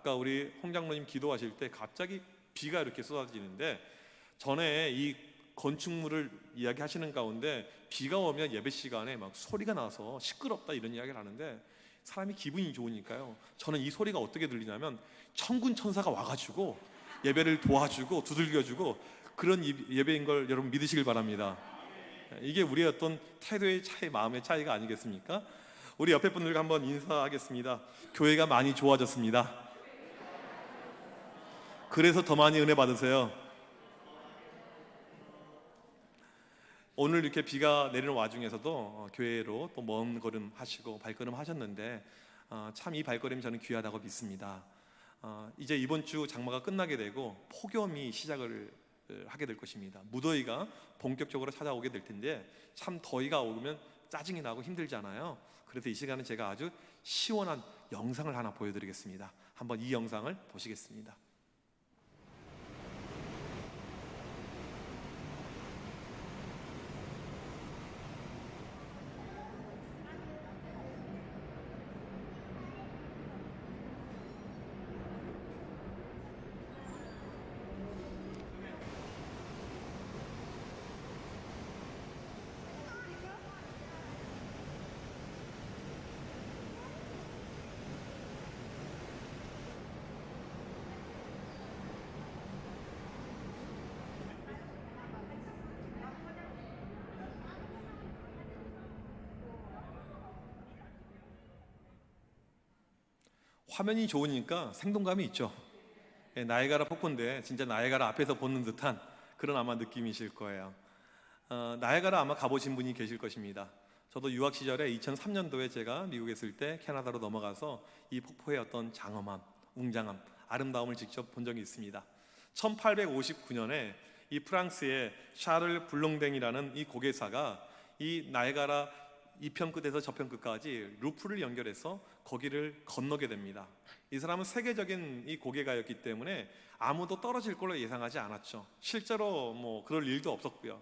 아까 우리 홍 장로님 기도하실 때 갑자기 비가 이렇게 쏟아지는데, 전에 이 건축물을 이야기하시는 가운데 비가 오면 예배 시간에 막 소리가 나서 시끄럽다 이런 이야기를 하는데, 사람이 기분이 좋으니까요, 저는 이 소리가 어떻게 들리냐면 천군 천사가 와가지고 예배를 도와주고 두들겨주고 그런 예배인 걸 여러분 믿으시길 바랍니다. 이게 우리의 어떤 태도의 차이, 마음의 차이가 아니겠습니까? 우리 옆에 분들과 한번 인사하겠습니다. 교회가 많이 좋아졌습니다. 그래서 더 많이 은혜 받으세요. 오늘 이렇게 비가 내리는 와중에서도 교회로 또 먼 걸음 하시고 발걸음 하셨는데, 참 이 발걸음이 저는 귀하다고 믿습니다. 이제 이번 주 장마가 끝나게 되고 폭염이 시작을 하게 될 것입니다. 무더위가 본격적으로 찾아오게 될 텐데, 참 더위가 오면 짜증이 나고 힘들잖아요. 그래서 이 시간은 제가 아주 시원한 영상을 하나 보여드리겠습니다. 한번 이 영상을 보시겠습니다. 화면이 좋으니까 생동감이 있죠. 나이아가라 폭포인데 진짜 나이아가라 앞에서 보는 듯한 그런 아마 느낌이실 거예요. 나이아가라 아마 가보신 분이 계실 것입니다. 저도 유학 시절에 2003년도에 제가 미국에 있을 때 캐나다로 넘어가서 이 폭포의 어떤 장엄함, 웅장함, 아름다움을 직접 본 적이 있습니다. 1859년에 이 프랑스의 샤를 블롱댕이라는 이 고개사가 이 나이아가라 이편 끝에서 저편 끝까지 루프를 연결해서 거기를 건너게 됩니다. 이 사람은 세계적인 이 고개가였기 때문에 아무도 떨어질 걸로 예상하지 않았죠. 실제로 뭐 그럴 일도 없었고요.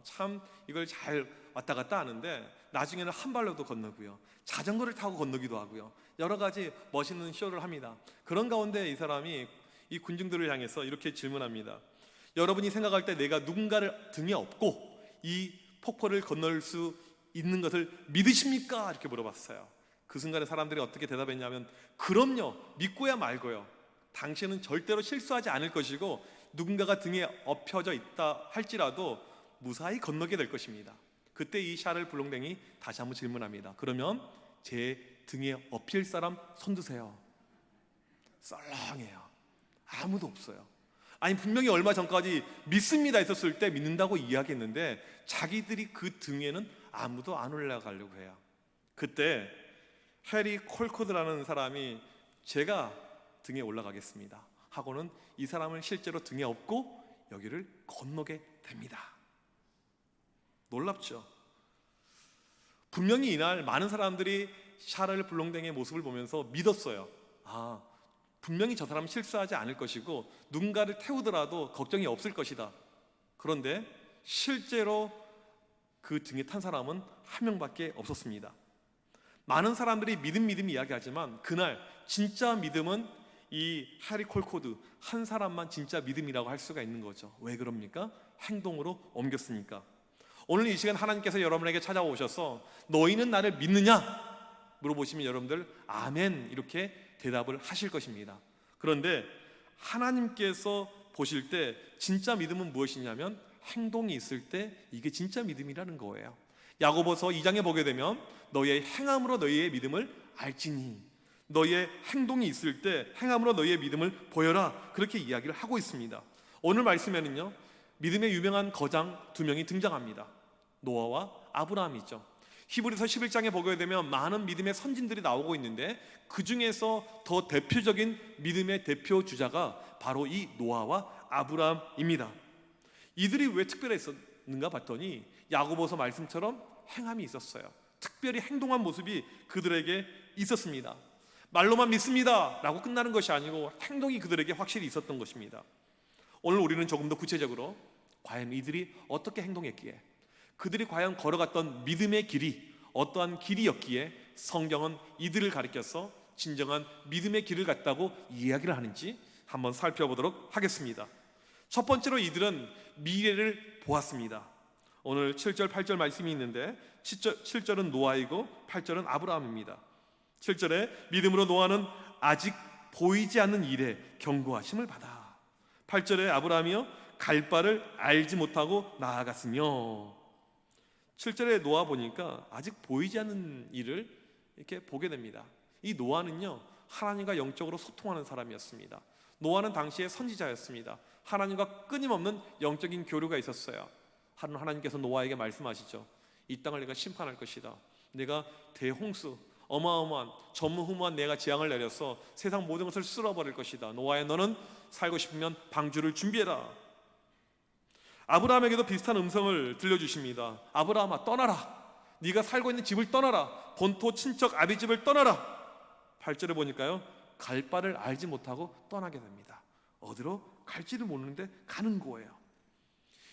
참 이걸 잘 왔다 갔다 하는데 나중에는 한 발로도 건너고요, 자전거를 타고 건너기도 하고요, 여러 가지 멋있는 쇼를 합니다. 그런 가운데 이 사람이 이 군중들을 향해서 이렇게 질문합니다. 여러분이 생각할 때 내가 누군가를 등에 업고 이 폭포를 건널 수 있는 것을 믿으십니까? 이렇게 물어봤어요. 그 순간에 사람들이 어떻게 대답했냐면, 그럼요, 믿고야 말고요, 당신은 절대로 실수하지 않을 것이고 누군가가 등에 업혀져 있다 할지라도 무사히 건너게 될 것입니다. 그때 이 샤를 블롱댕이 다시 한번 질문합니다. 그러면 제 등에 업힐 사람 손 드세요. 썰렁해요. 아무도 없어요. 아니, 분명히 얼마 전까지 믿습니다 했었을 때 믿는다고 이야기했는데 자기들이 그 등에는 아무도 안 올라가려고 해요. 그때 해리 콜코드라는 사람이 제가 등에 올라가겠습니다 하고는 이 사람을 실제로 등에 업고 여기를 건너게 됩니다. 놀랍죠? 분명히 이날 많은 사람들이 샤를 블롱댕의 모습을 보면서 믿었어요. 분명히 저 사람은 실수하지 않을 것이고 누군가를 태우더라도 걱정이 없을 것이다. 그런데 실제로 그 등에 탄 사람은 한 명밖에 없었습니다. 많은 사람들이 믿음 이야기하지만 그날 진짜 믿음은 이 해리 콜코드 한 사람만 진짜 믿음이라고 할 수가 있는 거죠. 왜 그럽니까? 행동으로 옮겼으니까. 오늘 이 시간 하나님께서 여러분에게 찾아오셔서 너희는 나를 믿느냐? 물어보시면 여러분들 아멘 이렇게 대답을 하실 것입니다. 그런데 하나님께서 보실 때 진짜 믿음은 무엇이냐면 행동이 있을 때 이게 진짜 믿음이라는 거예요. 야고보서 2장에 보게 되면 너희의 행함으로 너희의 믿음을 알지니, 너희의 행동이 있을 때 행함으로 너희의 믿음을 보여라, 그렇게 이야기를 하고 있습니다. 오늘 말씀에는요, 믿음의 유명한 거장 두 명이 등장합니다. 노아와 아브라함이죠. 히브리서 11장에 보게 되면 많은 믿음의 선진들이 나오고 있는데 그 중에서 더 대표적인 믿음의 대표 주자가 바로 이 노아와 아브라함입니다. 이들이 왜 특별했었는가 봤더니 야고보서 말씀처럼 행함이 있었어요. 특별히 행동한 모습이 그들에게 있었습니다. 말로만 믿습니다 라고 끝나는 것이 아니고 행동이 그들에게 확실히 있었던 것입니다. 오늘 우리는 조금 더 구체적으로 과연 이들이 어떻게 행동했기에, 그들이 과연 걸어갔던 믿음의 길이 어떠한 길이었기에 성경은 이들을 가리켜서 진정한 믿음의 길을 갔다고 이야기를 하는지 한번 살펴보도록 하겠습니다. 첫 번째로 이들은 미래를 보았습니다. 오늘 7절 8절 말씀이 있는데 7절은 노아이고 8절은 아브라함입니다. 7절에 믿음으로 노아는 아직 보이지 않는 일에 경고하심을 받아. 8절에 아브라함이요 갈 바를 알지 못하고 나아갔으며. 7절에 노아 보니까 아직 보이지 않는 일을 이렇게 보게 됩니다. 이 노아는요 하나님과 영적으로 소통하는 사람이었습니다. 노아는 당시에 선지자였습니다. 하나님과 끊임없는 영적인 교류가 있었어요. 하나님께서 노아에게 말씀하시죠. 이 땅을 내가 심판할 것이다. 내가 대홍수, 어마어마한 전무후무한 내가 재앙을 내려서 세상 모든 것을 쓸어버릴 것이다. 노아야, 너는 살고 싶으면 방주를 준비해라. 아브라함에게도 비슷한 음성을 들려주십니다. 아브라함아, 떠나라. 네가 살고 있는 집을 떠나라. 본토 친척 아비집을 떠나라. 8절에 보니까요 갈 바를 알지 못하고 떠나게 됩니다. 어디로 갈지를 모르는데 가는 거예요.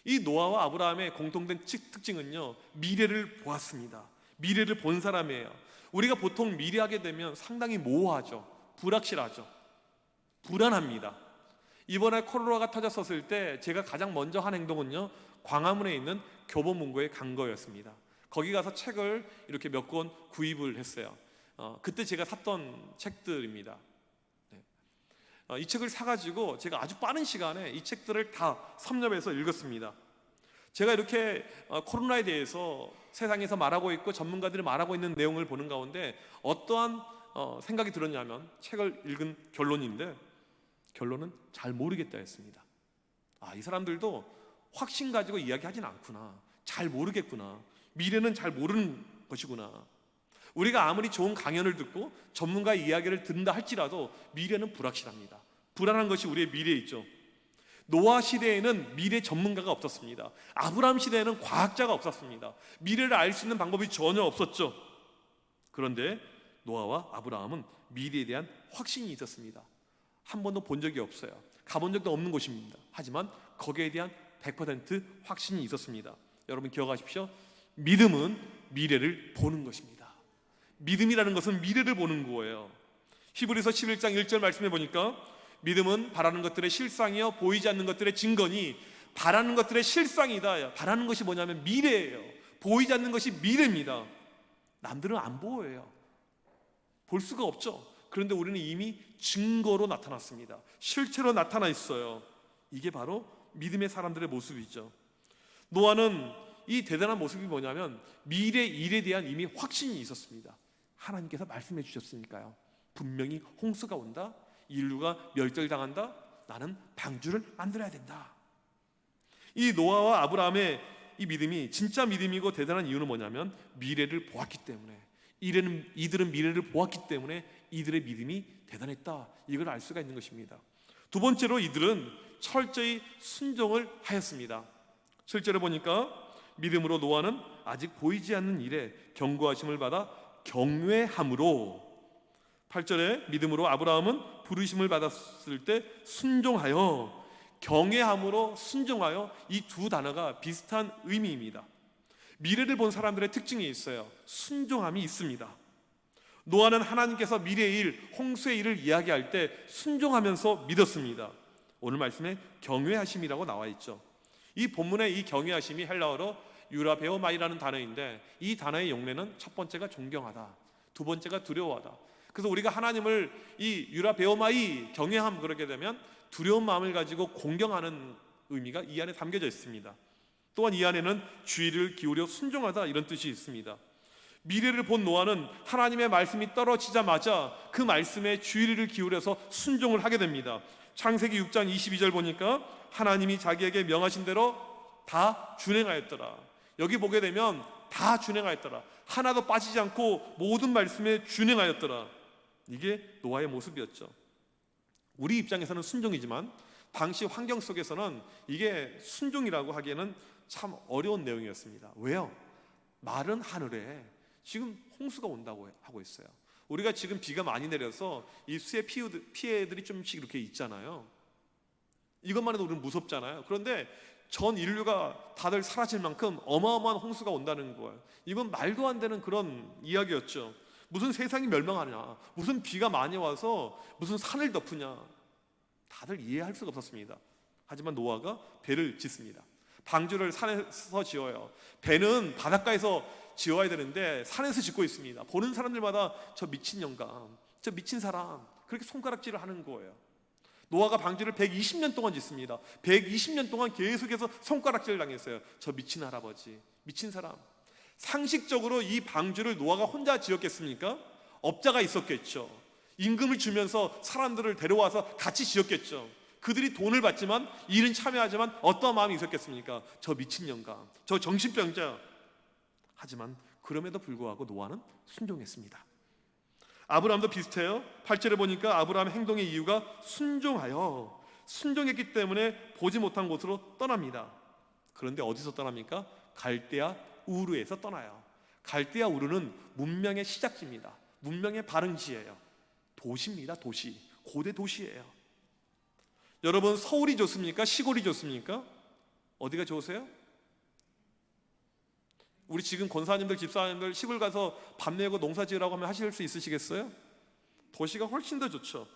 이 노아와 아브라함의 공통된 특징은요 미래를 보았습니다. 미래를 본 사람이에요. 우리가 보통 미래하게 되면 상당히 모호하죠. 불확실하죠. 불안합니다. 이번에 코로나가 터졌었을 때 제가 가장 먼저 한 행동은요 광화문에 있는 교보문고에 간 거였습니다. 거기 가서 책을 이렇게 몇 권 구입을 했어요. 그때 제가 샀던 책들입니다. 이 책을 사가지고 제가 아주 빠른 시간에 이 책들을 다 섭렵해서 읽었습니다. 제가 이렇게 코로나에 대해서 세상에서 말하고 있고 전문가들이 말하고 있는 내용을 보는 가운데 어떠한 생각이 들었냐면 책을 읽은 결론인데 결론은 잘 모르겠다 했습니다. 이 사람들도 확신 가지고 이야기하진 않구나. 잘 모르겠구나. 미래는 잘 모르는 것이구나. 우리가 아무리 좋은 강연을 듣고 전문가의 이야기를 듣는다 할지라도 미래는 불확실합니다. 불안한 것이 우리의 미래에 있죠. 노아 시대에는 미래 전문가가 없었습니다. 아브라함 시대에는 과학자가 없었습니다. 미래를 알 수 있는 방법이 전혀 없었죠. 그런데 노아와 아브라함은 미래에 대한 확신이 있었습니다. 한 번도 본 적이 없어요. 가본 적도 없는 곳입니다. 하지만 거기에 대한 100% 확신이 있었습니다. 여러분 기억하십시오. 믿음은 미래를 보는 것입니다. 믿음이라는 것은 미래를 보는 거예요. 히브리서 11장 1절 말씀해 보니까 믿음은 바라는 것들의 실상이요 보이지 않는 것들의 증거니 바라는 것들의 실상이다. 바라는 것이 뭐냐면 미래예요. 보이지 않는 것이 미래입니다. 남들은 안 보여요. 볼 수가 없죠. 그런데 우리는 이미 증거로 나타났습니다. 실체로 나타나 있어요. 이게 바로 믿음의 사람들의 모습이죠. 노아는 이 대단한 모습이 뭐냐면 미래 일에 대한 이미 확신이 있었습니다. 하나님께서 말씀해 주셨으니까요. 분명히 홍수가 온다. 인류가 멸절당한다. 나는 방주를 만들어야 된다. 이 노아와 아브라함의 이 믿음이 진짜 믿음이고 대단한 이유는 뭐냐면 미래를 보았기 때문에 이들은 미래를 보았기 때문에 이들의 믿음이 대단했다. 이걸 알 수가 있는 것입니다. 두 번째로 이들은 철저히 순종을 하였습니다. 7절에 보니까 믿음으로 노아는 아직 보이지 않는 일에 경고하심을 받아 경외함으로 8절에 믿음으로 아브라함은 부르심을 받았을 때 순종하여 경외함으로 순종하여 이 두 단어가 비슷한 의미입니다. 미래를 본 사람들의 특징이 있어요. 순종함이 있습니다. 노아는 하나님께서 미래의 일, 홍수의 일을 이야기할 때 순종하면서 믿었습니다. 오늘 말씀에 경외하심이라고 나와 있죠. 이 본문의 이 경외하심이 헬라어로 유라베오마이라는 단어인데 이 단어의 용례는 첫 번째가 존경하다, 두 번째가 두려워하다. 그래서 우리가 하나님을 이 유라베오마이 경외함 그러게 되면 두려운 마음을 가지고 공경하는 의미가 이 안에 담겨져 있습니다. 또한 이 안에는 주의를 기울여 순종하다 이런 뜻이 있습니다. 미래를 본 노아는 하나님의 말씀이 떨어지자마자 그 말씀에 주의를 기울여서 순종을 하게 됩니다. 창세기 6장 22절 보니까 하나님이 자기에게 명하신 대로 다 준행하였더라. 여기 보게 되면 다 준행하였더라. 하나도 빠지지 않고 모든 말씀에 준행하였더라. 이게 노아의 모습이었죠. 우리 입장에서는 순종이지만 당시 환경 속에서는 이게 순종이라고 하기에는 참 어려운 내용이었습니다. 왜요? 마른 하늘에 지금 홍수가 온다고 하고 있어요. 우리가 지금 비가 많이 내려서 이 수해 피해들이 좀씩 이렇게 있잖아요. 이것만 해도 우리는 무섭잖아요. 그런데 전 인류가 다들 사라질 만큼 어마어마한 홍수가 온다는 거예요. 이건 말도 안 되는 그런 이야기였죠. 무슨 세상이 멸망하냐, 무슨 비가 많이 와서 무슨 산을 덮으냐, 다들 이해할 수가 없었습니다. 하지만 노아가 배를 짓습니다. 방주를 산에서 지어요. 배는 바닷가에서 지어야 되는데 산에서 짓고 있습니다. 보는 사람들마다 저 미친 영감, 저 미친 사람, 그렇게 손가락질을 하는 거예요. 노아가 방주를 120년 동안 짓습니다. 120년 동안 계속해서 손가락질을 당했어요. 저 미친 할아버지, 미친 사람. 상식적으로 이 방주를 노아가 혼자 지었겠습니까? 업자가 있었겠죠. 임금을 주면서 사람들을 데려와서 같이 지었겠죠. 그들이 돈을 받지만 일은 참여하지만 어떠한 마음이 있었겠습니까? 저 미친 영감, 저 정신병자. 하지만 그럼에도 불구하고 노아는 순종했습니다. 아브라함도 비슷해요. 8절에 보니까 아브라함의 행동의 이유가 순종했기 때문에 보지 못한 곳으로 떠납니다. 그런데 어디서 떠납니까? 갈대아 우르에서 떠나요. 갈대아 우르는 문명의 시작지입니다. 문명의 발흥지예요. 도시입니다. 도시, 고대 도시예요. 여러분, 서울이 좋습니까? 시골이 좋습니까? 어디가 좋으세요? 우리 지금 권사님들, 집사님들 시골 가서 밥 내고 농사 지으라고 하면 하실 수 있으시겠어요? 도시가 훨씬 더 좋죠.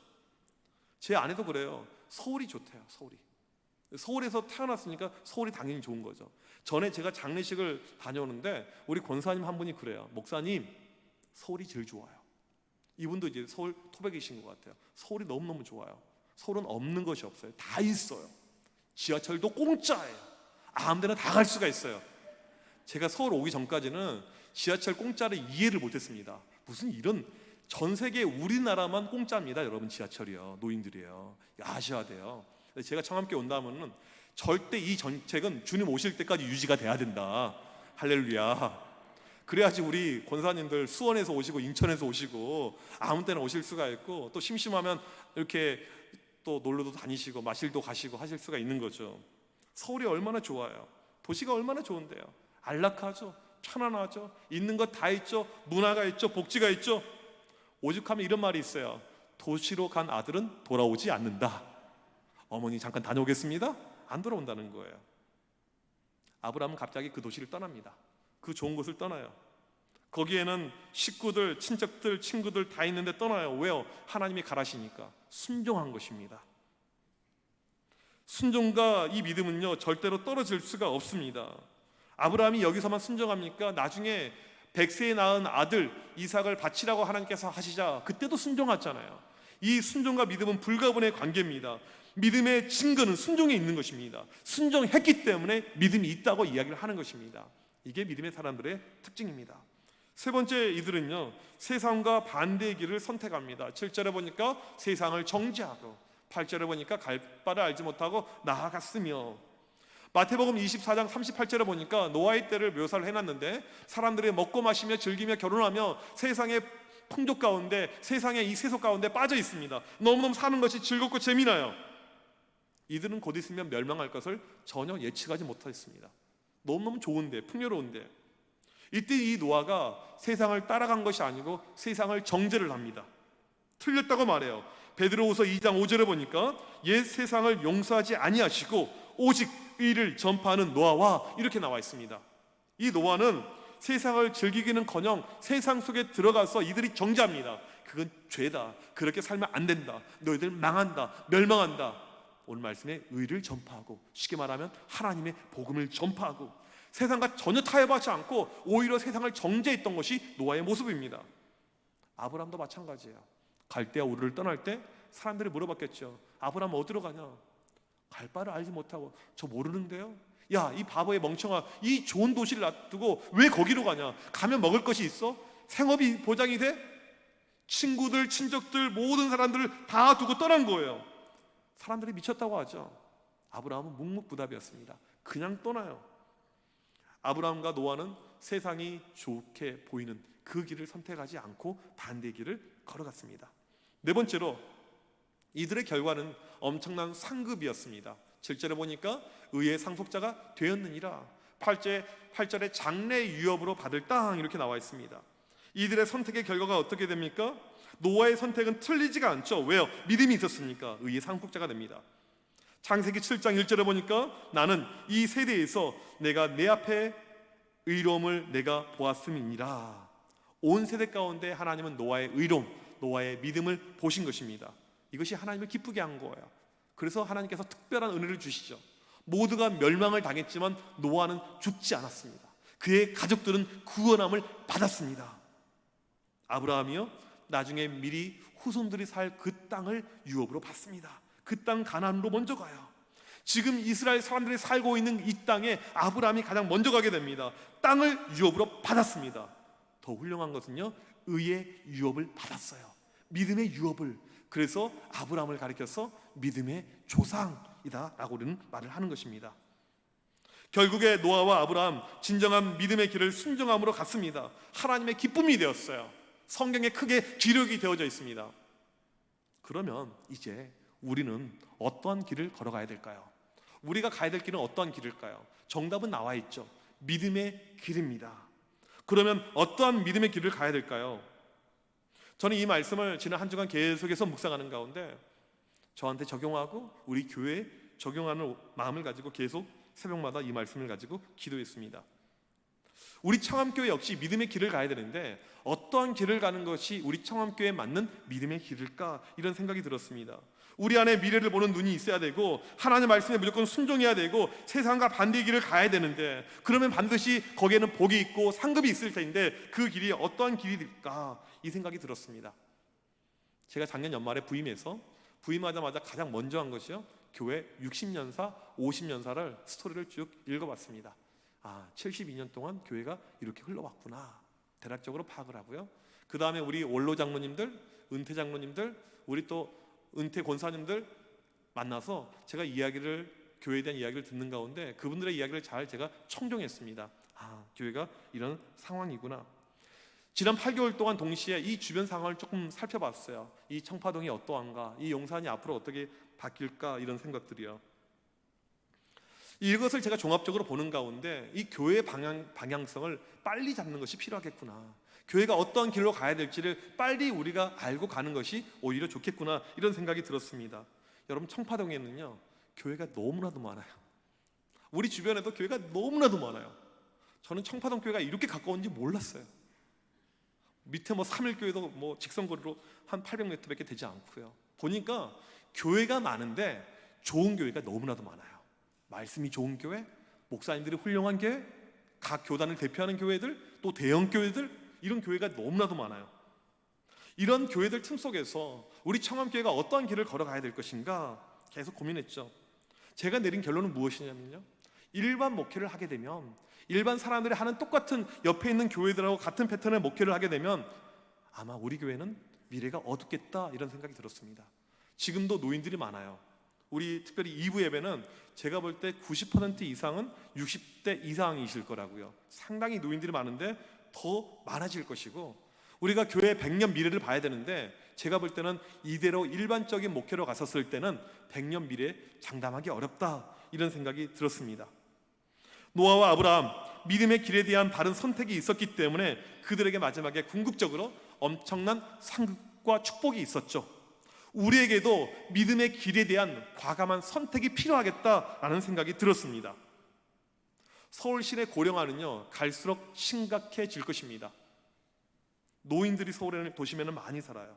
제 아내도 그래요. 서울이 좋대요. 서울에서 태어났으니까 서울이 당연히 좋은 거죠. 전에 제가 장례식을 다녀오는데 우리 권사님 한 분이 그래요. 목사님, 서울이 제일 좋아요. 이분도 이제 서울 토백이신 것 같아요. 서울이 너무너무 좋아요. 서울은 없는 것이 없어요. 다 있어요. 지하철도 공짜예요. 아무 데나 다 갈 수가 있어요. 제가 서울 오기 전까지는 지하철 공짜를 이해를 못했습니다. 무슨 이런, 전 세계 우리나라만 공짜입니다. 여러분, 지하철이요, 노인들이요. 아셔야 돼요. 제가 청함교회 온다면은 절대 이 정책은 주님 오실 때까지 유지가 돼야 된다. 할렐루야. 그래야지 우리 권사님들 수원에서 오시고 인천에서 오시고 아무 때나 오실 수가 있고, 또 심심하면 이렇게 또 놀러도 다니시고 마실도 가시고 하실 수가 있는 거죠. 서울이 얼마나 좋아요. 도시가 얼마나 좋은데요. 안락하죠. 편안하죠. 있는 것 다 있죠. 문화가 있죠. 복지가 있죠. 오죽하면 이런 말이 있어요. 도시로 간 아들은 돌아오지 않는다. 어머니 잠깐 다녀오겠습니다. 안 돌아온다는 거예요. 아브라함은 갑자기 그 도시를 떠납니다. 그 좋은 곳을 떠나요. 거기에는 식구들, 친척들, 친구들 다 있는데 떠나요. 왜요? 하나님이 가라시니까. 순종한 것입니다. 순종과 이 믿음은요, 절대로 떨어질 수가 없습니다. 아브라함이 여기서만 순종합니까? 나중에 100세에 낳은 아들 이삭을 바치라고 하나님께서 하시자 그때도 순종하잖아요. 이 순종과 믿음은 불가분의 관계입니다. 믿음의 증거는 순종에 있는 것입니다. 순종했기 때문에 믿음이 있다고 이야기를 하는 것입니다. 이게 믿음의 사람들의 특징입니다. 세 번째, 이들은요, 세상과 반대의 길을 선택합니다. 7절에 보니까 세상을 정죄하고, 8절에 보니까 갈 바를 알지 못하고 나아갔으며, 마태복음 24장 38절에 보니까 노아의 때를 묘사를 해놨는데, 사람들이 먹고 마시며 즐기며 결혼하며 세상의 풍족 가운데, 세상의 이 세속 가운데 빠져 있습니다. 너무너무 사는 것이 즐겁고 재미나요. 이들은 곧 있으면 멸망할 것을 전혀 예측하지 못했습니다. 너무너무 좋은데, 풍요로운데. 이때 이 노아가 세상을 따라간 것이 아니고 세상을 정죄를 합니다. 틀렸다고 말해요. 베드로후서 2장 5절에 보니까 옛 세상을 용서하지 아니하시고 오직 의를 전파하는 노아와 이렇게 나와 있습니다. 이 노아는 세상을 즐기기는커녕 세상 속에 들어가서 이들이 정죄합니다. 그건 죄다. 그렇게 살면 안 된다. 너희들 망한다. 멸망한다. 오늘 말씀에 의를 전파하고, 쉽게 말하면 하나님의 복음을 전파하고, 세상과 전혀 타협하지 않고 오히려 세상을 정죄했던 것이 노아의 모습입니다. 아브라함도 마찬가지예요. 갈대아 우르를 떠날 때 사람들이 물어봤겠죠. 아브라함 어디로 가냐? 갈 바를 알지 못하고, 저 모르는데요? 야, 이 바보의 멍청아, 이 좋은 도시를 놔두고 왜 거기로 가냐? 가면 먹을 것이 있어? 생업이 보장이 돼? 친구들, 친척들, 모든 사람들을 다 두고 떠난 거예요. 사람들이 미쳤다고 하죠. 아브라함은 묵묵부답이었습니다. 그냥 떠나요. 아브라함과 노아는 세상이 좋게 보이는 그 길을 선택하지 않고 반대 길을 걸어갔습니다. 네 번째로, 이들의 결과는 엄청난 상급이었습니다. 7절에 보니까 의의 상속자가 되었느니라. 8절에 장래 유업으로 받을 땅, 이렇게 나와 있습니다. 이들의 선택의 결과가 어떻게 됩니까? 노아의 선택은 틀리지가 않죠. 왜요? 믿음이 있었으니까 의의 상속자가 됩니다. 창세기 7장 1절에 보니까 나는 이 세대에서 내가 내 앞에 의로움을 내가 보았음이니라. 온 세대 가운데 하나님은 노아의 의로움, 노아의 믿음을 보신 것입니다. 이것이 하나님을 기쁘게 한 거예요. 그래서 하나님께서 특별한 은혜를 주시죠. 모두가 멸망을 당했지만 노아는 죽지 않았습니다. 그의 가족들은 구원함을 받았습니다. 아브라함이요, 나중에 미리 후손들이 살 그 땅을 유업으로 받습니다. 그 땅 가나안으로 먼저 가요. 지금 이스라엘 사람들이 살고 있는 이 땅에 아브라함이 가장 먼저 가게 됩니다. 땅을 유업으로 받았습니다. 더 훌륭한 것은요, 의의 유업을 받았어요. 믿음의 유업을. 그래서 아브라함을 가리켜서 믿음의 조상이다 라고 말을 하는 것입니다. 결국에 노아와 아브라함, 진정한 믿음의 길을 순종함으로 갔습니다. 하나님의 기쁨이 되었어요. 성경에 크게 기록이 되어져 있습니다. 그러면 이제 우리는 어떠한 길을 걸어가야 될까요? 우리가 가야 될 길은 어떠한 길일까요? 정답은 나와 있죠. 믿음의 길입니다. 그러면 어떠한 믿음의 길을 가야 될까요? 저는 이 말씀을 지난 한 주간 계속해서 묵상하는 가운데 저한테 적용하고 우리 교회에 적용하는 마음을 가지고 계속 새벽마다 이 말씀을 가지고 기도했습니다. 우리 청암교회 역시 믿음의 길을 가야 되는데 어떠한 길을 가는 것이 우리 청암교회에 맞는 믿음의 길일까? 이런 생각이 들었습니다. 우리 안에 미래를 보는 눈이 있어야 되고 하나님의 말씀에 무조건 순종해야 되고 세상과 반대의 길을 가야 되는데 그러면 반드시 거기에는 복이 있고 상급이 있을 텐데 그 길이 어떠한 길일까? 이 생각이 들었습니다. 제가 작년 연말에 부임하자마자 가장 먼저 한 것이요, 교회 60년사, 50년사를 스토리를 쭉 읽어봤습니다. 72년 동안 교회가 이렇게 흘러왔구나, 대략적으로 파악을 하고요. 그 다음에 우리 원로 장로님들, 은퇴 장로님들, 우리 또 은퇴 권사님들 만나서 제가 교회에 대한 이야기를 듣는 가운데 그분들의 이야기를 잘 제가 청정했습니다. 교회가 이런 상황이구나. 지난 8개월 동안 동시에 이 주변 상황을 조금 살펴봤어요. 이 청파동이 어떠한가, 이 용산이 앞으로 어떻게 바뀔까, 이런 생각들이요. 이것을 제가 종합적으로 보는 가운데 이 교회의 방향성을 빨리 잡는 것이 필요하겠구나, 교회가 어떤 길로 가야 될지를 빨리 우리가 알고 가는 것이 오히려 좋겠구나, 이런 생각이 들었습니다. 여러분, 청파동에는요 교회가 너무나도 많아요. 우리 주변에도 교회가 너무나도 많아요. 저는 청파동 교회가 이렇게 가까운지 몰랐어요. 밑에 3일교회도 직선거리로 한 800m밖에 되지 않고요. 보니까 교회가 많은데 좋은 교회가 너무나도 많아요. 말씀이 좋은 교회, 목사님들이 훌륭한 교회, 각 교단을 대표하는 교회들, 또 대형 교회들, 이런 교회가 너무나도 많아요. 이런 교회들 틈 속에서 우리 청암교회가 어떠한 길을 걸어가야 될 것인가 계속 고민했죠. 제가 내린 결론은 무엇이냐면요, 일반 목회를 하게 되면, 일반 사람들이 하는 똑같은 옆에 있는 교회들하고 같은 패턴의 목회를 하게 되면 아마 우리 교회는 미래가 어둡겠다, 이런 생각이 들었습니다. 지금도 노인들이 많아요. 우리 특별히 2부 예배는 제가 볼 때 90% 이상은 60대 이상이실 거라고요. 상당히 노인들이 많은데 더 많아질 것이고, 우리가 교회의 100년 미래를 봐야 되는데 제가 볼 때는 이대로 일반적인 목회로 갔었을 때는 100년 미래 장담하기 어렵다, 이런 생각이 들었습니다. 노아와 아브라함, 믿음의 길에 대한 바른 선택이 있었기 때문에 그들에게 마지막에 궁극적으로 엄청난 상급과 축복이 있었죠. 우리에게도 믿음의 길에 대한 과감한 선택이 필요하겠다라는 생각이 들었습니다. 서울 시내 고령화는요 갈수록 심각해질 것입니다. 노인들이 서울 도심에는 많이 살아요.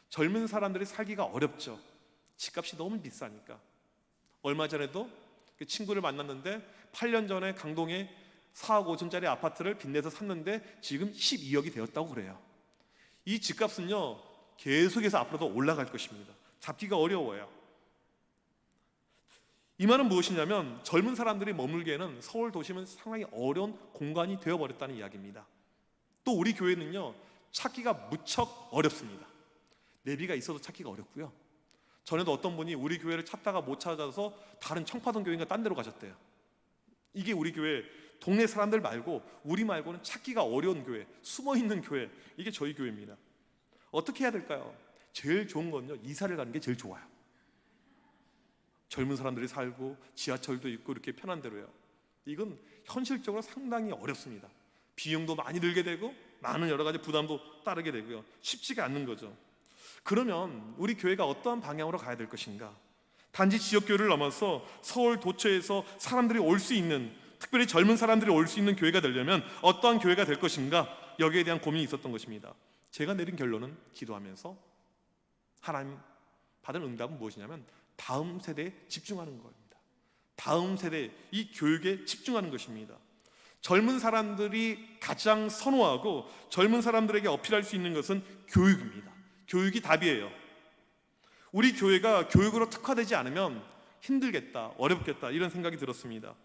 젊은 사람들이 살기가 어렵죠. 집값이 너무 비싸니까. 얼마 전에도 그 친구를 만났는데 8년 전에 강동에 4억 5천짜리 아파트를 빚내서 샀는데 지금 12억이 되었다고 그래요. 이 집값은요 계속해서 앞으로도 올라갈 것입니다. 잡기가 어려워요. 이 말은 무엇이냐면 젊은 사람들이 머물기에는 서울 도심은 상당히 어려운 공간이 되어버렸다는 이야기입니다. 또 우리 교회는요 찾기가 무척 어렵습니다. 내비가 있어도 찾기가 어렵고요. 전에도 어떤 분이 우리 교회를 찾다가 못 찾아서 다른 청파동 교회인가 딴 데로 가셨대요. 이게 우리 교회, 동네 사람들 말고 우리 말고는 찾기가 어려운 교회, 숨어있는 교회, 이게 저희 교회입니다. 어떻게 해야 될까요? 제일 좋은 건요 이사를 가는 게 제일 좋아요. 젊은 사람들이 살고 지하철도 있고 이렇게 편한 데로요. 이건 현실적으로 상당히 어렵습니다. 비용도 많이 들게 되고 많은 여러 가지 부담도 따르게 되고요. 쉽지가 않는 거죠. 그러면 우리 교회가 어떠한 방향으로 가야 될 것인가? 단지 지역교회를 넘어서 서울 도처에서 사람들이 올 수 있는, 특별히 젊은 사람들이 올 수 있는 교회가 되려면 어떠한 교회가 될 것인가? 여기에 대한 고민이 있었던 것입니다. 제가 내린 결론은 기도하면서 하나님 받은 응답은 무엇이냐면 다음 세대에 집중하는 겁니다. 다음 세대 이 교육에 집중하는 것입니다. 젊은 사람들이 가장 선호하고 젊은 사람들에게 어필할 수 있는 것은 교육입니다. 교육이 답이에요. 우리 교회가 교육으로 특화되지 않으면 힘들겠다, 어렵겠다 이런 생각이 들었습니다.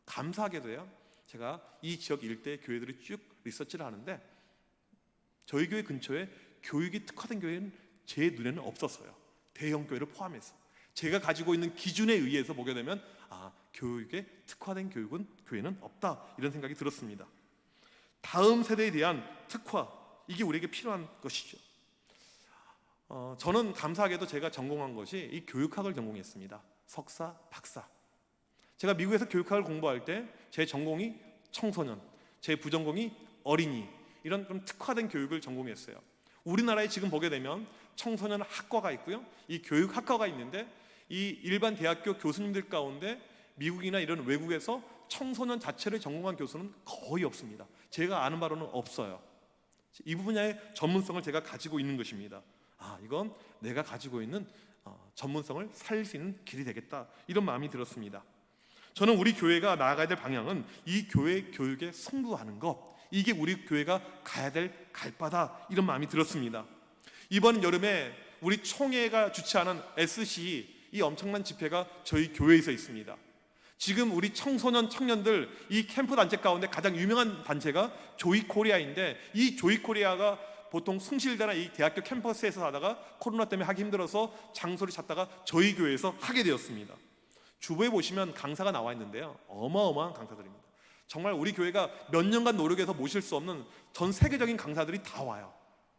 감사하게도요, 제가 이 지역 일대 교회들을 쭉 리서치를 하는데 저희 교회 근처에 교육이 특화된 교회는 제 눈에는 없었어요. 대형 교회를 포함해서 제가 가지고 있는 기준에 의해서 보게 되면 교육에 특화된 교회는 없다 이런 생각이 들었습니다. 다음 세대에 대한 특화, 이게 우리에게 필요한 것이죠. 저는 감사하게도 제가 전공한 것이 이 교육학을 전공했습니다. 석사, 박사. 제가 미국에서 교육학을 공부할 때 제 전공이 청소년, 제 부전공이 어린이, 이런 좀 특화된 교육을 전공했어요. 우리나라에 지금 보게 되면 청소년 학과가 있고요, 이 교육학과가 있는데 이 일반 대학교 교수님들 가운데 미국이나 이런 외국에서 청소년 자체를 전공한 교수는 거의 없습니다. 제가 아는 바로는 없어요. 이 분야의 전문성을 제가 가지고 있는 것입니다. 이건 내가 가지고 있는 전문성을 살릴 수 있는 길이 되겠다, 이런 마음이 들었습니다. 저는 우리 교회가 나아가야 될 방향은 이 교회 교육에 승부하는 것, 이게 우리 교회가 가야 될 갈바다, 이런 마음이 들었습니다. 이번 여름에 우리 총회가 주최하는 SC, 이 엄청난 집회가 저희 교회에서 있습니다. 지금 우리 청소년 청년들 이 캠프 단체 가운데 가장 유명한 단체가 조이코리아인데, 이 조이코리아가 보통 숭실대나 이 대학교 캠퍼스에서 하다가 코로나 때문에 하기 힘들어서 장소를 찾다가 저희 교회에서 하게 되었습니다. 주보에 보시면 강사가 나와 있는데요, 어마어마한 강사들입니다. 정말 우리 교회가 몇 년간 노력해서 모실 수 없는 전 세계적인 강사들이 다 와요.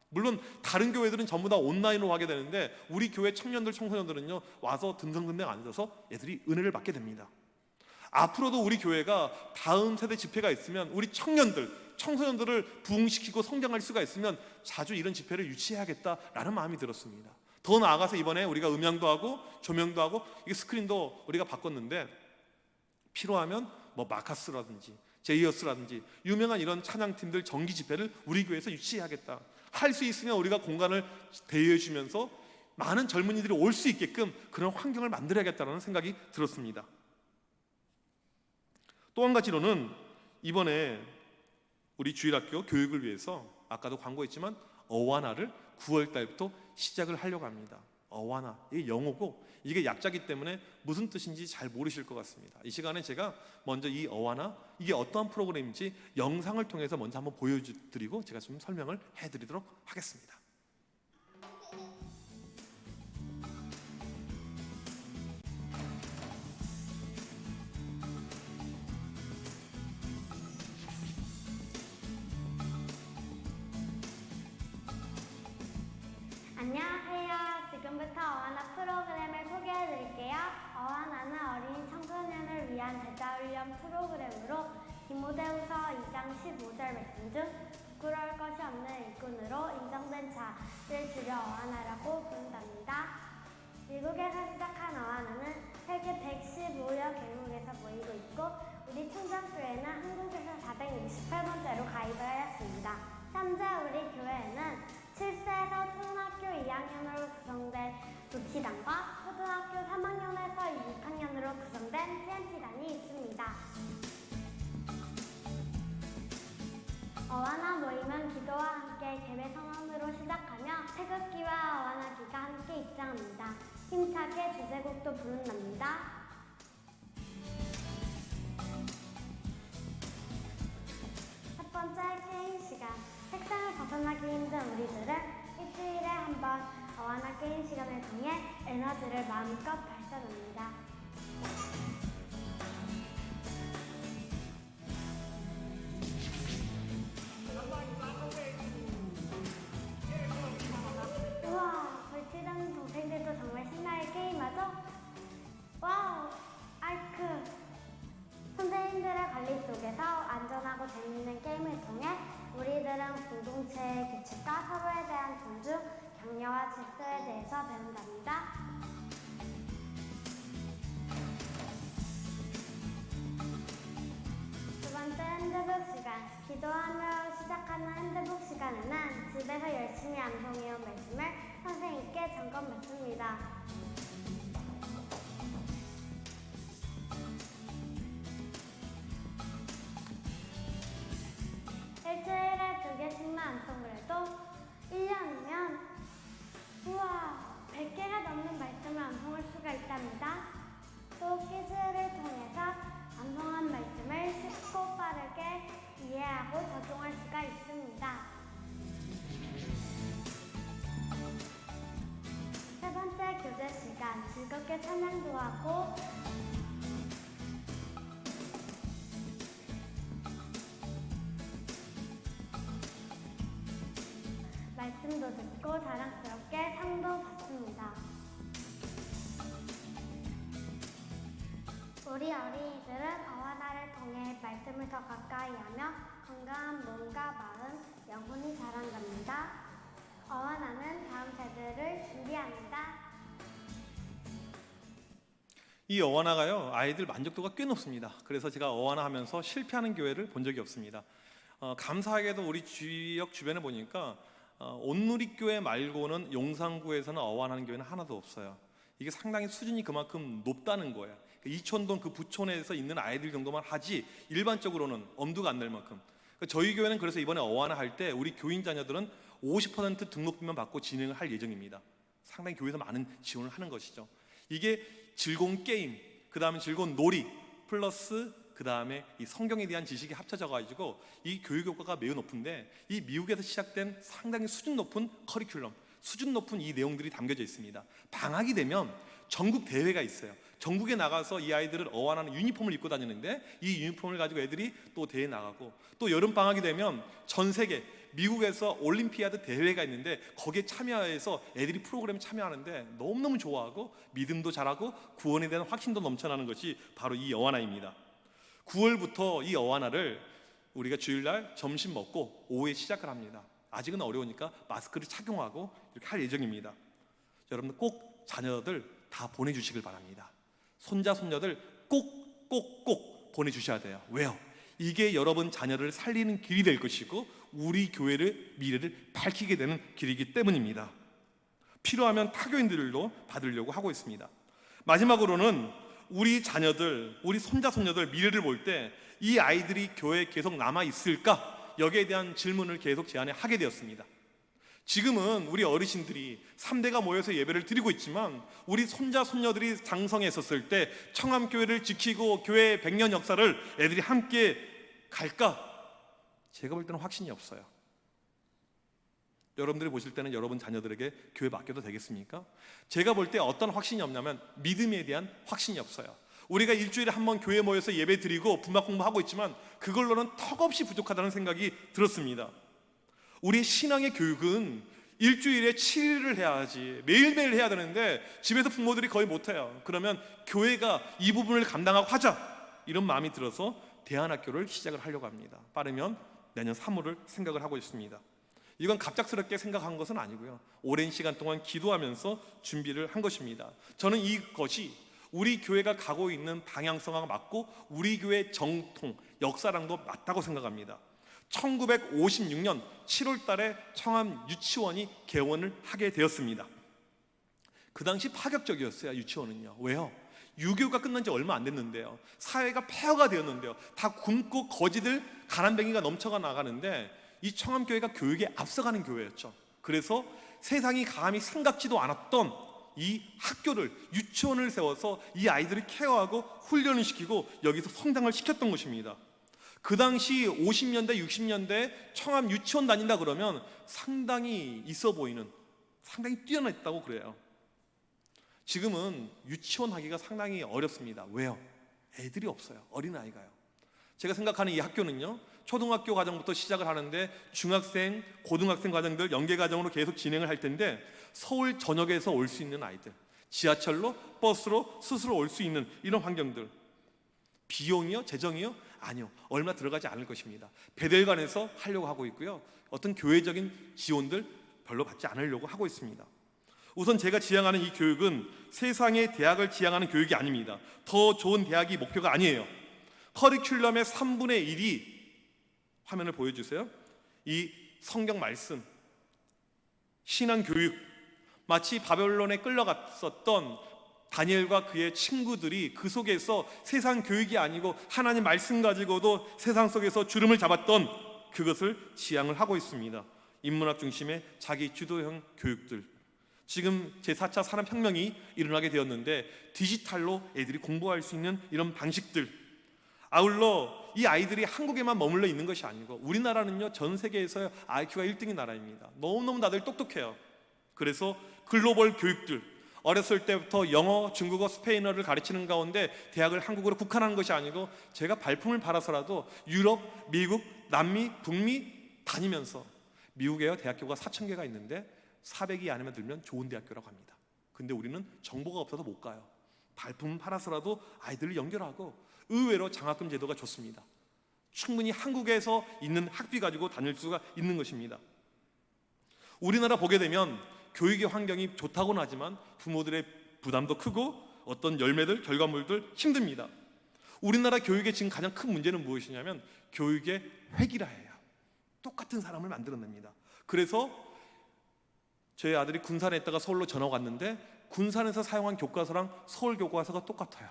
물론 다른 교회들은 전부 다 온라인으로 하게 되는데 우리 교회 청년들, 청소년들은요, 와서 듬성듬성 앉아서 애들이 은혜를 받게 됩니다. 앞으로도 우리 교회가 다음 세대 집회가 있으면 우리 청년들, 청소년들을 부흥시키고 성장할 수가 있으면 자주 이런 집회를 유치해야겠다라는 마음이 들었습니다. 더 나아가서 이번에 우리가 음향도 하고 조명도 하고 이게 스크린도 우리가 바꿨는데, 필요하면 마카스라든지 제이어스라든지 유명한 이런 찬양팀들 정기 집회를 우리 교회에서 유치해야겠다. 할 수 있으면 우리가 공간을 대여해 주면서 많은 젊은이들이 올 수 있게끔 그런 환경을 만들어야겠다는 생각이 들었습니다. 또 한 가지로는 이번에 우리 주일학교 교육을 위해서 아까도 광고했지만 어와나를 9월 달부터 시작을 하려고 합니다. 어와나, 이게 영어고 이게 약자기 때문에 무슨 뜻인지 잘 모르실 것 같습니다. 이 시간에 제가 먼저 이 어와나, 이게 어떠한 프로그램인지 영상을 통해서 먼저 한번 보여드리고 제가 좀 설명을 해드리도록 하겠습니다. 안녕하세요. 지금부터 어와나 프로그램을 소개해드릴게요. 어와나는 어린이 청소년을 위한 제자훈련 프로그램으로 디모데후서 2장 15절 말씀 중 부끄러울 것이 없는 일꾼으로 인정된 자를 줄여 어와나라고 부른답니다. 미국에서 시작한 어와나는 세계 115여 개국에서 모이고 있고 우리 충정교회는 한국에서 468번째로 가입을 하였습니다. 현재 우리 교회에는 7세에서 초등학교 2학년으로 구성된 루키단과 초등학교 3학년에서 6학년으로 구성된 TNT단이 있습니다. 어와나 모임은 기도와 함께 예배 선언으로 시작하며 태극기와 어와나기가 함께 입장합니다. 힘차게 주제곡도 부른답니다. 첫 번째 게임 시간. 책상을 벗어나기 힘든 우리들은 일주일에 한 번 어와나 게임 시간을 통해 에너지를 마음껏 발산합니다. 우와, 벌치던 동생들도 정말 신나게 게임하죠? 와우, 아이크! 선생님들의 관리 속에서 안전하고 재미있는 게임을 통해 우리들은 공동체의 규칙과 서로에 대한 존중, 격려와 질서에 대해서 배운답니다. 두 번째 핸드북 시간. 기도하며 시작하는 핸드북 즐겁게 찬양도 하고 말씀도 듣고 자랑스럽게 상도 받습니다. 우리 어린이들은 어와나를 통해 말씀을 더 가까이 하며 건강한 몸과 마음, 영혼이 자란답니다. 어와나는 다음 세대를 준비합니다. 이 어와나가요, 아이들 만족도가 꽤 높습니다. 그래서 제가 어와나 하면서 실패하는 교회를 본 적이 없습니다. 감사하게도 우리 지역 주변에 보니까 온누리교회 말고는 용산구에서는 어와나하는 교회는 하나도 없어요. 이게 상당히 수준이 그만큼 높다는 거예요. 이촌동 그 부촌에서 있는 아이들 정도만 하지 일반적으로는 엄두가 안 날 만큼. 저희 교회는 그래서 이번에 어와나 할 때 우리 교인 자녀들은 50% 등록비만 받고 진행을 할 예정입니다. 상당히 교회에서 많은 지원을 하는 것이죠. 이게 즐거운 게임, 그 다음에 즐거운 놀이 플러스 그 다음에 이 성경에 대한 지식이 합쳐져 가지고 이 교육 효과가 매우 높은데, 이 미국에서 시작된 상당히 수준 높은 커리큘럼, 수준 높은 이 내용들이 담겨져 있습니다. 방학이 되면 전국 대회가 있어요. 전국에 나가서 이 아이들은 어와나는 유니폼을 입고 다니는데, 이 유니폼을 가지고 애들이 또 대회 나가고, 또 여름 방학이 되면 전 세계 미국에서 올림피아드 대회가 있는데 거기에 참여해서 애들이 프로그램에 참여하는데 너무너무 좋아하고 믿음도 잘하고 구원에 대한 확신도 넘쳐나는 것이 바로 이 어와나입니다. 9월부터 이 어와나를 우리가 주일날 점심 먹고 오후에 시작을 합니다. 아직은 어려우니까 마스크를 착용하고 이렇게 할 예정입니다. 여러분들 꼭 자녀들 다 보내주시길 바랍니다. 손자 손녀들 꼭 보내주셔야 돼요. 왜요? 이게 여러분 자녀를 살리는 길이 될 것이고 우리 교회를 미래를 밝히게 되는 길이기 때문입니다. 필요하면 타교인들도 받으려고 하고 있습니다. 마지막으로는 우리 자녀들, 우리 손자 손녀들 미래를 볼 때 이 아이들이 교회에 계속 남아 있을까? 여기에 대한 질문을 계속 제안을 하게 되었습니다. 지금은 우리 어르신들이 3대가 모여서 예배를 드리고 있지만 우리 손자 손녀들이 장성했었을 때 청암교회를 지키고 교회의 100년 역사를 애들이 함께 갈까? 제가 볼 때는 확신이 없어요. 여러분들이 보실 때는 여러분 자녀들에게 교회 맡겨도 되겠습니까? 제가 볼 때 어떤 확신이 없냐면 믿음에 대한 확신이 없어요. 우리가 일주일에 한 번 교회 모여서 예배 드리고 분막 공부하고 있지만 그걸로는 턱없이 부족하다는 생각이 들었습니다. 우리 신앙의 교육은 일주일에 7일을 해야지, 매일매일 해야 되는데 집에서 부모들이 거의 못해요. 그러면 교회가 이 부분을 감당하고 하자, 이런 마음이 들어서 대안학교를 시작을 하려고 합니다. 빠르면 내년 3월을 생각을 하고 있습니다. 이건 갑작스럽게 생각한 것은 아니고요, 오랜 시간 동안 기도하면서 준비를 한 것입니다. 저는 이것이 우리 교회가 가고 있는 방향성과 맞고 우리 교회의 정통, 역사랑도 맞다고 생각합니다. 1956년 7월 달에 청암 유치원이 개원을 하게 되었습니다. 그 당시 파격적이었어요. 유치원은요. 왜요? 6.25가 끝난 지 얼마 안 됐는데요, 사회가 폐허가 되었는데요, 다 굶고 거지들 가난뱅이가 넘쳐가 나가는데 이 청암교회가 교육에 앞서가는 교회였죠. 그래서 세상이 감히 생각지도 않았던 이 학교를, 유치원을 세워서 이 아이들을 케어하고 훈련을 시키고 여기서 성장을 시켰던 것입니다. 그 당시 50년대 60년대 청암 유치원 다닌다 그러면 상당히 있어 보이는, 상당히 뛰어났다고 그래요. 지금은 유치원 하기가 상당히 어렵습니다. 왜요? 애들이 없어요. 어린아이가요. 제가 생각하는 이 학교는요, 초등학교 과정부터 시작을 하는데 중학생, 고등학생 과정들 연계 과정으로 계속 진행을 할 텐데, 서울 전역에서 올 수 있는 아이들, 지하철로, 버스로 스스로 올 수 있는 이런 환경들, 비용이요? 재정이요? 아니요. 얼마 들어가지 않을 것입니다. 배들관에서 하려고 하고 있고요, 어떤 교회적인 지원들 별로 받지 않으려고 하고 있습니다. 우선 제가 지향하는 이 교육은 세상의 대학을 지향하는 교육이 아닙니다. 더 좋은 대학이 목표가 아니에요. 커리큘럼의 3분의 1이, 화면을 보여주세요, 이 성경 말씀, 신앙 교육, 마치 바벨론에 끌려갔었던 다니엘과 그의 친구들이 그 속에서 세상 교육이 아니고 하나님 말씀 가지고도 세상 속에서 주름을 잡았던 그것을 지향을 하고 있습니다. 인문학 중심의 자기 주도형 교육들. 지금 제4차 산업혁명이 일어나게 되었는데 디지털로 애들이 공부할 수 있는 이런 방식들, 아울러 이 아이들이 한국에만 머물러 있는 것이 아니고 우리나라는요, 전 세계에서 IQ가 1등인 나라입니다. 너무너무 다들 똑똑해요. 그래서 글로벌 교육들, 어렸을 때부터 영어, 중국어, 스페인어를 가르치는 가운데 대학을 한국으로 국한하는 것이 아니고 제가 발품을 팔아서라도 유럽, 미국, 남미, 북미 다니면서 미국에요 대학교가 4,000개가 있는데 400이 안에만 들면 좋은 대학교라고 합니다. 근데 우리는 정보가 없어서 못 가요. 발품을 팔아서라도 아이들을 연결하고 의외로 장학금 제도가 좋습니다. 충분히 한국에서 있는 학비 가지고 다닐 수가 있는 것입니다. 우리나라 보게 되면 교육의 환경이 좋다고는 하지만 부모들의 부담도 크고 어떤 열매들, 결과물들 힘듭니다. 우리나라 교육의 지금 가장 큰 문제는 무엇이냐면 교육의 획일화예요. 똑같은 사람을 만들어냅니다. 그래서 저희 아들이 군산에 있다가 서울로 전학 왔는데 군산에서 사용한 교과서랑 서울 교과서가 똑같아요.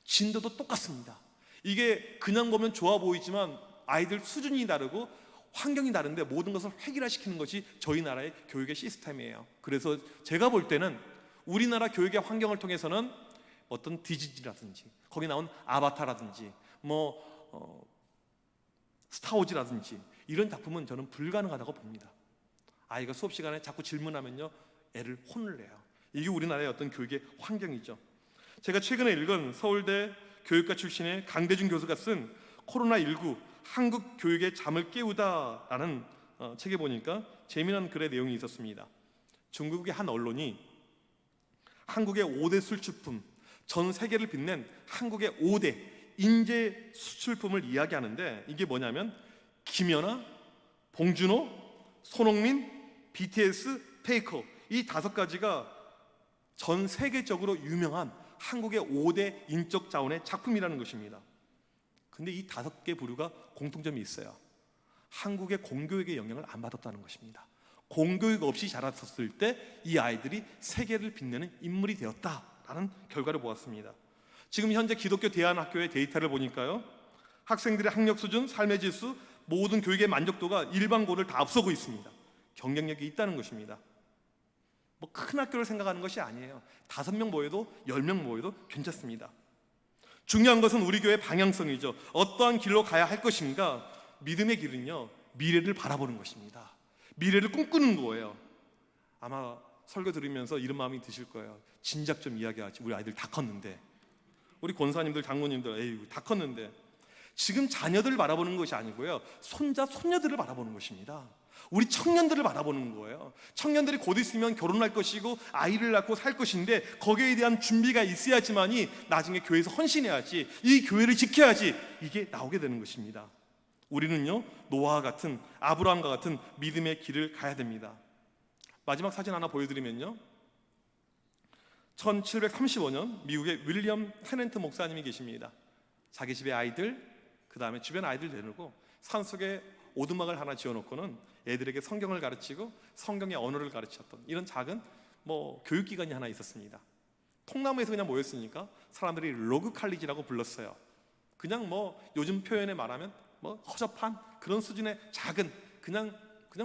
진도도 똑같습니다. 이게 그냥 보면 좋아 보이지만 아이들 수준이 다르고 환경이 다른데 모든 것을 획일화시키는 것이 저희 나라의 교육의 시스템이에요. 그래서 제가 볼 때는 우리나라 교육의 환경을 통해서는 어떤 디즈니라든지 거기 나온 아바타라든지 스타워즈라든지 이런 작품은 저는 불가능하다고 봅니다. 아이가 수업 시간에 자꾸 질문하면요 애를 혼을 내요. 이게 우리나라의 어떤 교육의 환경이죠. 제가 최근에 읽은 서울대 교육과 출신의 강대중 교수가 쓴 코로나19 한국 교육의 잠을 깨우다라는 책에 보니까 재미난 글의 내용이 있었습니다. 중국의 한 언론이 한국의 5대 수출품, 전 세계를 빛낸 한국의 5대 인재 수출품을 이야기하는데 이게 뭐냐면 김연아, 봉준호, 손흥민, BTS, 페이커 이 5가지가 전 세계적으로 유명한 한국의 5대 인적 자원의 작품이라는 것입니다. 근데 이 5개 부류가 공통점이 있어요. 한국의 공교육의 영향을 안 받았다는 것입니다. 공교육 없이 자랐었을 때 이 아이들이 세계를 빛내는 인물이 되었다라는 결과를 보았습니다. 지금 현재 기독교 대안학교의 데이터를 보니까요 학생들의 학력 수준, 삶의 질수, 모든 교육의 만족도가 일반고를 다 앞서고 있습니다. 경쟁력이 있다는 것입니다. 큰 학교를 생각하는 것이 아니에요. 5명 모여도 10명 모여도 괜찮습니다. 중요한 것은 우리 교회의 방향성이죠. 어떠한 길로 가야 할 것인가? 믿음의 길은요 미래를 바라보는 것입니다. 미래를 꿈꾸는 거예요. 아마 설교 들으면서 이런 마음이 드실 거예요. 진작 좀 이야기하지. 우리 아이들 다 컸는데. 우리 권사님들, 장로님들 에이 다 컸는데. 지금 자녀들을 바라보는 것이 아니고요 손자, 손녀들을 바라보는 것입니다. 우리 청년들을 바라보는 거예요. 청년들이 곧 있으면 결혼할 것이고 아이를 낳고 살 것인데 거기에 대한 준비가 있어야지만이 나중에 교회에서 헌신해야지, 이 교회를 지켜야지, 이게 나오게 되는 것입니다. 우리는요 노아와 같은, 아브라함과 같은 믿음의 길을 가야 됩니다. 마지막 사진 하나 보여드리면요 1735년 미국의 윌리엄 테넨트 목사님이 계십니다. 자기 집의 아이들, 그 다음에 주변 아이들 내놓고 산속에 오두막을 하나 지어놓고는 애들에게 성경을 가르치고 성경의 언어를 가르쳤던 이런 작은 교육기관이 하나 있었습니다. 통나무에서 그냥 모였으니까 사람들이 로그 칼리지라고 불렀어요. 그냥 요즘 표현에 말하면 허접한 그런 수준의 작은 그냥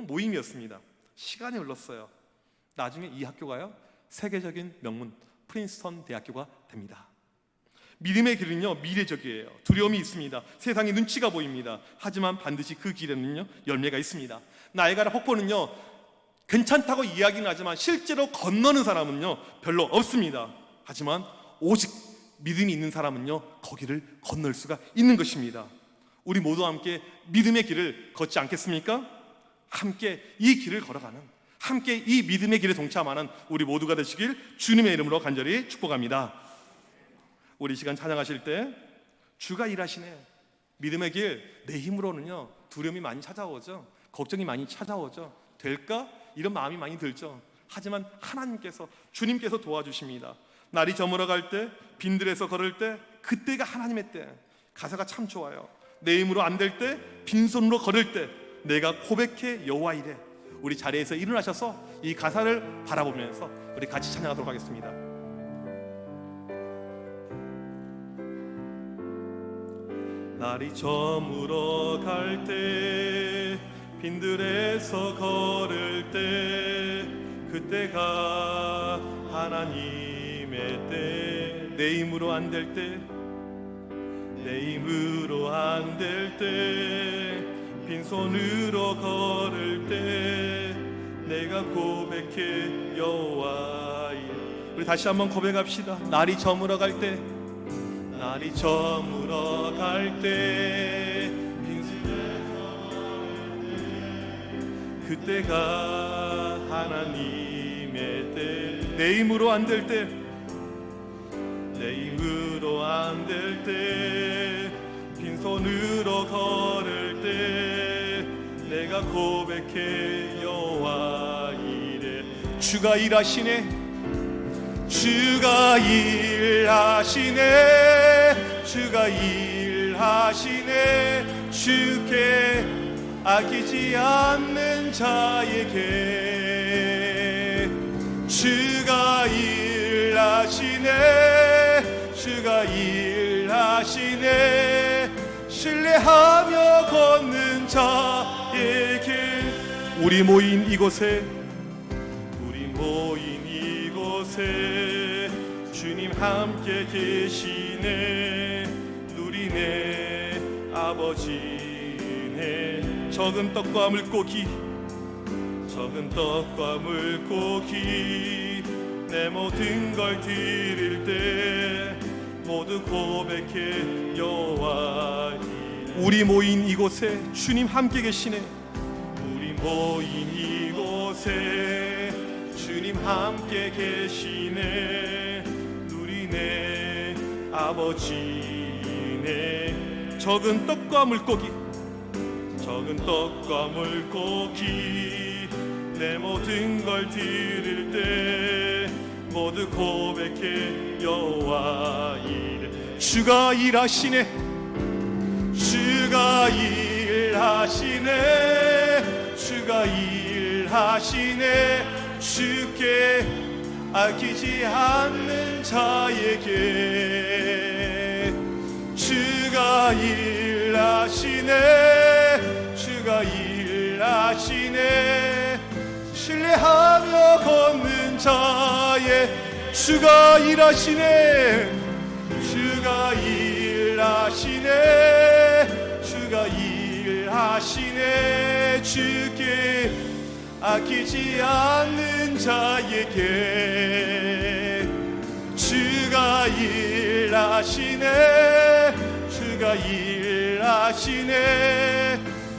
모임이었습니다. 시간이 흘렀어요. 나중에 이 학교가요 세계적인 명문 프린스턴 대학교가 됩니다. 믿음의 길은요 미래적이에요. 두려움이 있습니다. 세상의 눈치가 보입니다. 하지만 반드시 그 길에는요 열매가 있습니다. 나이가라 폭포는요 괜찮다고 이야기는 하지만 실제로 건너는 사람은요 별로 없습니다. 하지만 오직 믿음이 있는 사람은요 거기를 건널 수가 있는 것입니다. 우리 모두 함께 믿음의 길을 걷지 않겠습니까? 함께 이 길을 걸어가는, 함께 이 믿음의 길에 동참하는 우리 모두가 되시길 주님의 이름으로 간절히 축복합니다. 우리 시간 찬양하실 때 주가 일하시네, 믿음의 길, 내 힘으로는요 두려움이 많이 찾아오죠. 걱정이 많이 찾아오죠. 될까? 이런 마음이 많이 들죠. 하지만 하나님께서, 주님께서 도와주십니다. 날이 저물어갈 때, 빈들에서 걸을 때, 그때가 하나님의 때. 가사가 참 좋아요. 내 힘으로 안 될 때, 빈손으로 걸을 때 내가 고백해 여호와 이래. 우리 자리에서 일어나셔서 이 가사를 바라보면서 우리 같이 찬양하도록 하겠습니다. 날이 저물어 갈 때, 빈들에서 걸을 때, 그때가 하나님의 때. 내 힘으로 안 될 때, 내 힘으로 안 될 때, 빈손으로 걸을 때 내가 고백해 여호와 이래. 우리 다시 한번 고백합시다. 날이 저물어 갈 때, 날이 저물어 갈 때, 그때가 하나님의 때. 내 힘으로 안 될 때, 내 힘으로 안 될 때, 빈손으로 걸을 때 내가 고백해 여호와 이래. 주가 일하시네, 주가 일하시네, 주가 일하시네. 주께 아끼지 않는 자에게 주가 일하시네, 주가 일하시네. 신뢰하며 걷는 자에게. 우리 모인 이곳에, 우리 모인 이곳에 주님 함께 계시네. 누리네 아버지네. 적은 떡과 물고기, 적은 떡과 물고기, 내 모든 걸 드릴 때 모두 고백해 여호와 이래. 우리 모인 이곳에 주님 함께 계시네. 우리 모인 이곳에 주님 함께 계시네. 누리네 아버지네. 적은 떡과 물고기, 적은 떡과 물고기, 내 모든 걸 드릴 때 모두 고백해 여호와 이래. 주가 일하시네, 주가 일하시네, 주가 일하시네. 주께 아끼지 않는 자에게 주가 일하시네, 주가 일하시네. 신뢰하며 걷는 자의 주가 일하시네, 주가 일하시네, 주가 일하시네. 주께 아끼지 않는 자에게 주가 일하시네, 주가 일하시네.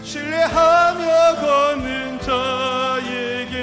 신뢰하며 걷는 자에게.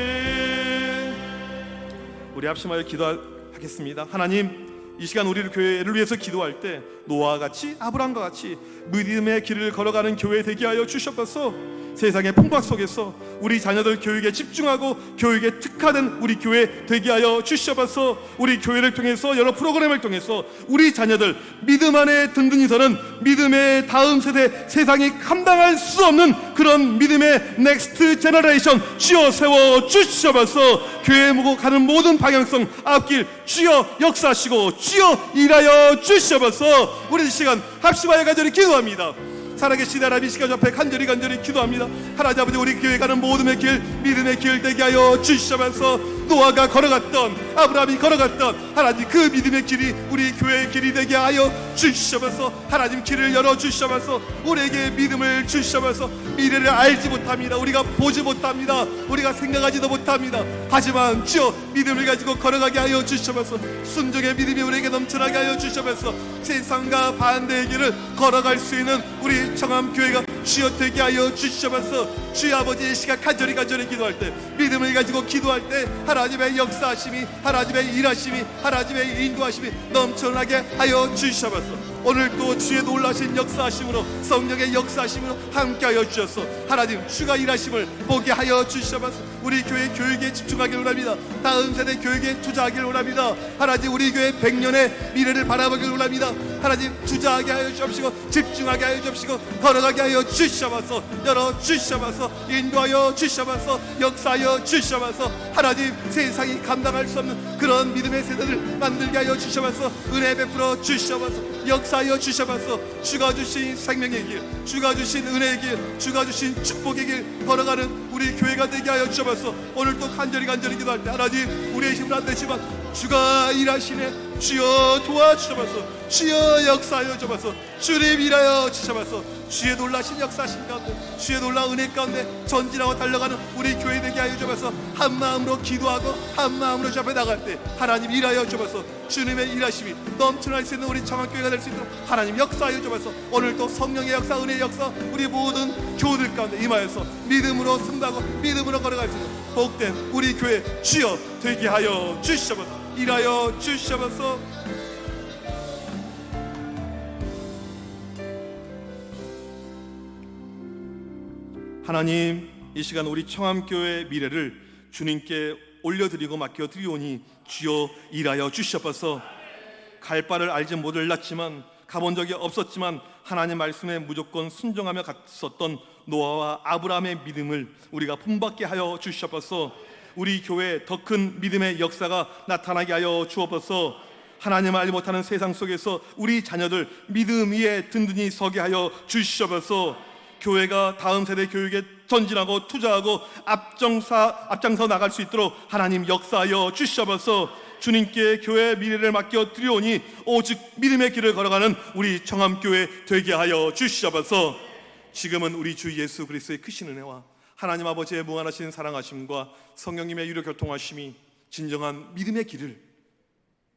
우리 합심하여 기도하겠습니다. 하나님, 이 시간 우리 교회를 위해서 기도할 때 노아와 같이, 아브라함과 같이 믿음의 길을 걸어가는 교회 되게 하여 주셨소서. 세상의 풍박 속에서 우리 자녀들 교육에 집중하고 교육에 특화된 우리 교회 되게 하여 주셔서 우리 교회를 통해서 여러 프로그램을 통해서 우리 자녀들 믿음 안에 든든히 서는 믿음의 다음 세대, 세상이 감당할 수 없는 그런 믿음의 넥스트 제너레이션 주여 세워 주셔서 교회 모고 가는 모든 방향성 앞길 주여 역사하시고 주여 일하여 주셔서 우리 이 시간 합심하여 간절히 기도합니다. 살아계신 하나님, 이 시간 앞에 간절히 기도합니다. 하나님 아버지, 우리 교회 가는 모든의 길, 믿음의 길 되게 하여 주시면서 노아가 걸어갔던, 아브라함이 걸어갔던 하나님 그 믿음의 길이 우리 교회의 길이 되게 하여 주시면서 하나님 길을 열어 주시면서 우리에게 믿음을 주시면서 미래를 알지 못합니다. 우리가 보지 못합니다. 우리가 생각하지도 못합니다. 하지만 주여 믿음을 가지고 걸어가게 하여 주시면서 순종의 믿음이 우리에게 넘쳐나게 하여 주시면서 세상과 반대의 길을 걸어갈 수 있는 우리 청암교회가 주여 되게 하여 주시면서 주여 아버지, 이 시간 간절히 기도할 때, 믿음을 가지고 기도할 때 하나님의 역사하심이, 하나님의 일하심이, 하나님의 인도하심이 넘쳐나게 하여 주시면서 오늘 또 주의 놀라신 역사하심으로, 성령의 역사하심으로 함께하여 주셔서 하나님 주가 일하심을 보게 하여 주시면서 우리 교회 교육에 집중하기를 원합니다. 다음 세대 교육에 투자하기를 원합니다. 하나님 우리 교회 100년의 미래를 바라보기를 원합니다. 하나님 투자하게 하여 주옵시고 집중하게 하여 주옵시고 걸어가게 하여 주시면서 열어 주시면서 인도하여 주시면서 역사하여 주시면서 하나님 세상이 감당할 수 없는 그런 믿음의 세대를 만들게 하여 주시면서 은혜 베풀어 주시면서 역사하여 주시면서 주가 주신 생명의 길, 주가 주신 은혜의 길, 주가 주신 축복의 길 걸어가는 우리 교회가 되게 하여 주시면서 오늘 또 간절히 기도할 때 하나님 우리의 힘은 안 되지만 주가 일하시네. 주여 도와주셔서, 주여 역사하여 주셔서, 주님 일하여 주셔서, 주의 놀라신 역사하신 가운데, 주의 놀라운 은혜 가운데 전진하고 달려가는 우리 교회 되게 하여 주셔서, 한 마음으로 기도하고 한 마음으로 주 앞에 나갈 때 하나님 일하여 주셔서, 주님의 일하심이 넘쳐날 수 있는 우리 청암교회가 될 수 있도록 하나님 역사하여 주셔서, 오늘도 성령의 역사, 은혜의 역사 우리 모든 교우들 가운데 임하여서 믿음으로 승하고 믿음으로 걸어갈 수 있는 복된 우리 교회 주여 되게 하여 주시옵소서. 일하여 주시옵소서. 하나님, 이 시간 우리 청암교회의 미래를 주님께 올려드리고 맡겨드리오니 주여 일하여 주시옵소서. 갈 바를 알지 못했지만, 가본 적이 없었지만 하나님 말씀에 무조건 순종하며 갔었던 노아와 아브라함의 믿음을 우리가 본받게 하여 주시옵소서. 우리 교회에 더 큰 믿음의 역사가 나타나게 하여 주옵소서. 하나님 알지 못하는 세상 속에서 우리 자녀들 믿음 위에 든든히 서게 하여 주시옵소서. 교회가 다음 세대 교육에 전진하고 투자하고 앞장서 나갈 수 있도록 하나님 역사하여 주시옵소서. 주님께 교회의 미래를 맡겨 드리오니 오직 믿음의 길을 걸어가는 우리 청암교회 되게 하여 주시옵소서. 지금은 우리 주 예수 그리스도의 크신 은혜와 하나님 아버지의 무한하신 사랑하심과 성령님의 유료 교통하심이 진정한 믿음의 길을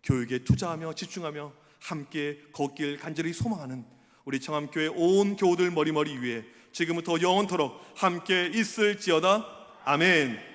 교육에 투자하며 집중하며 함께 걷길 간절히 소망하는 우리 청암교회 온 교우들 머리머리 위에 지금부터 영원토록 함께 있을지어다. 아멘.